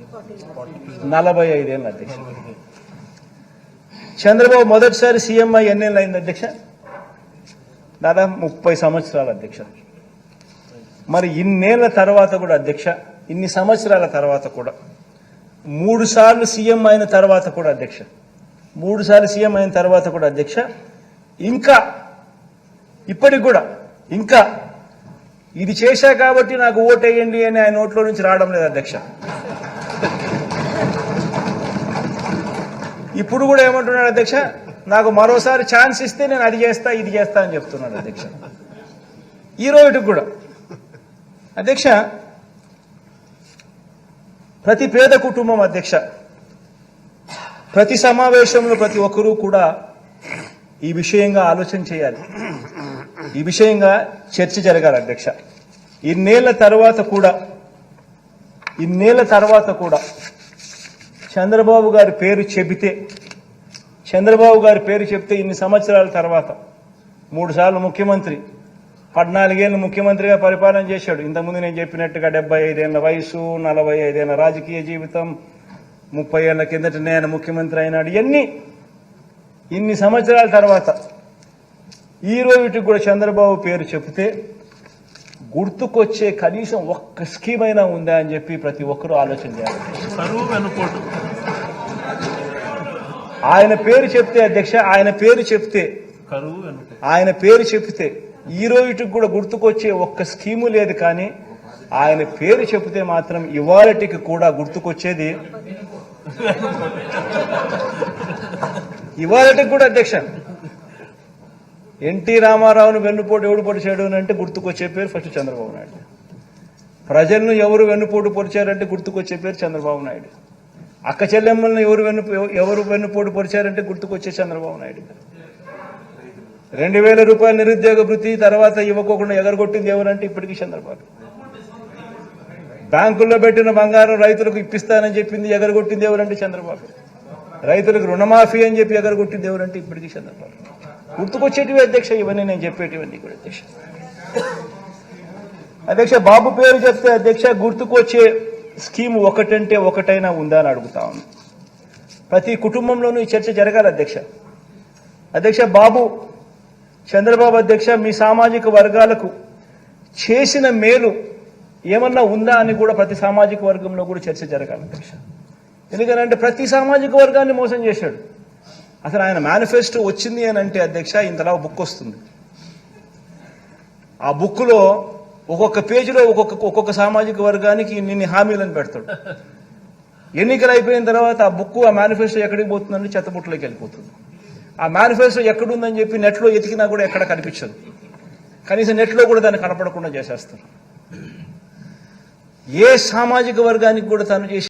45 ఏళ్ళు అధ్యక్ష. చంద్రబాబు మొదటిసారి సీఎం అయ్యి ఎన్నేళ్ళు అయింది అధ్యక్ష? దాదాపు 30 సంవత్సరాలు అధ్యక్ష. మరి ఇన్నేళ్ల తర్వాత కూడా అధ్యక్ష, ఇన్ని సంవత్సరాల తర్వాత కూడా 3 సార్లు సీఎం అయిన తర్వాత కూడా అధ్యక్ష, 3 సార్లు సీఎం అయిన తర్వాత కూడా అధ్యక్ష, ఇంకా ఇప్పటికి కూడా ఇంకా ఇది చేశా కాబట్టి నాకు ఓటేయండి అని ఆయన నోట్లో నుంచి రావడం లేదు అధ్యక్ష. ఇప్పుడు కూడా ఏమంటున్నాడు అధ్యక్ష, నాకు మరోసారి ఛాన్స్ ఇస్తే నేను అది చేస్తా ఇది చేస్తా అని చెప్తున్నాడు అధ్యక్ష. ఈ రోజుకి కూడా అధ్యక్ష, ప్రతి పేద కుటుంబం అధ్యక్ష, ప్రతి సమావేశంలో ప్రతి ఒక్కరూ కూడా ఈ విషయంగా ఆలోచన చేయాలి, ఈ విషయంగా చర్చ జరగాలి అధ్యక్ష. ఇన్నేళ్ల తర్వాత కూడా చంద్రబాబు గారి పేరు చెబితే ఇన్ని సంవత్సరాల తర్వాత 3 సార్లు ముఖ్యమంత్రి, 14 ఏళ్ళు ముఖ్యమంత్రిగా పరిపాలన చేశాడు. ఇంతకుముందు నేను చెప్పినట్టుగా 75 ఏళ్ల వయసు, 45 ఏళ్ల రాజకీయ జీవితం, 30 ఏళ్ల కిందట నేను ముఖ్యమంత్రి అయినాడు. ఇన్ని సంవత్సరాల తర్వాత ఈ రోజుకి కూడా చంద్రబాబు పేరు చెబితే గుర్తుకొచ్చే కనీసం ఒక్క స్కీమ్ అయినా ఉందా అని చెప్పి ప్రతి ఒక్కరూ ఆలోచన చేయాలి. ఆయన పేరు చెప్తే అధ్యక్ష, ఆయన పేరు చెప్తే ఈ రోజుకి కూడా గుర్తుకొచ్చే ఒక్క స్కీము లేదు. కానీ ఆయన పేరు చెబితే మాత్రం ఇవాళటికి కూడా గుర్తుకొచ్చేది అధ్యక్ష, ఎన్టీ రామారావును వెన్నుపోటు ఎవడు పొడిచాడు అంటే గుర్తుకొచ్చే పేరు ఫస్ట్ చంద్రబాబు నాయుడు. ప్రజలను ఎవరు వెన్నుపోటు పొడిచారంటే గుర్తుకొచ్చే పేరు చంద్రబాబు నాయుడు. అక్క చెల్లెమ్మలను ఎవరు వెన్నుపోటు పొడిచారంటే గుర్తుకొచ్చే చంద్రబాబు నాయుడు. 2000 రూపాయల నిరుద్యోగ వృత్తి తర్వాత ఇవ్వకోకుండా ఎగరగొట్టింది ఎవరంటే ఇప్పటికీ చంద్రబాబు. బ్యాంకుల్లో పెట్టిన బంగారం రైతులకు ఇప్పిస్తానని చెప్పింది ఎగరగొట్టింది ఎవరంటే చంద్రబాబు. రైతులకు రుణమాఫీ అని చెప్పి ఎగరగొట్టింది ఎవరంటే ఇప్పటికీ చంద్రబాబు. గుర్తుకొచ్చేటివి అధ్యక్ష ఇవన్నీ, నేను చెప్పేటివన్నీ కూడా అధ్యక్ష. బాబు పేరు చెప్తే అధ్యక్ష గుర్తుకొచ్చే స్కీమ్ ఒకటంటే ఒకటైనా ఉందా అని అడుగుతా ఉంది. ప్రతి కుటుంబంలోనూ ఈ చర్చ జరగాలి అధ్యక్ష. బాబు చంద్రబాబు అధ్యక్ష మీ సామాజిక వర్గాలకు చేసిన మేలు ఏమన్నా ఉందా అని కూడా ప్రతి సామాజిక వర్గంలో కూడా చర్చ జరగాలి అధ్యక్ష. ఎందుకంటే ప్రతి సామాజిక వర్గాన్ని మోసం చేశాడు. అసలు ఆయన మేనిఫెస్టో వచ్చింది అని అంటే అధ్యక్ష ఇంతలా బుక్ వస్తుంది. ఆ బుక్లో ఒక్కొక్క పేజీలో ఒక్కొక్క సామాజిక వర్గానికి ఇన్ని హామీలను పెడతాడు. ఎన్నికలు అయిపోయిన తర్వాత ఆ బుక్, ఆ మేనిఫెస్టో ఎక్కడికి పోతుందంటే చెత్తబుట్టలోకి వెళ్ళిపోతుంది. ఆ మేనిఫెస్టో ఎక్కడుందని చెప్పి నెట్లో ఎతికినా కూడా ఎక్కడ కనిపించదు. కనీసం నెట్లో కూడా దాన్ని కనపడకుండా చేసేస్తారు. ఏ సామాజిక వర్గానికి కూడా తను చేసి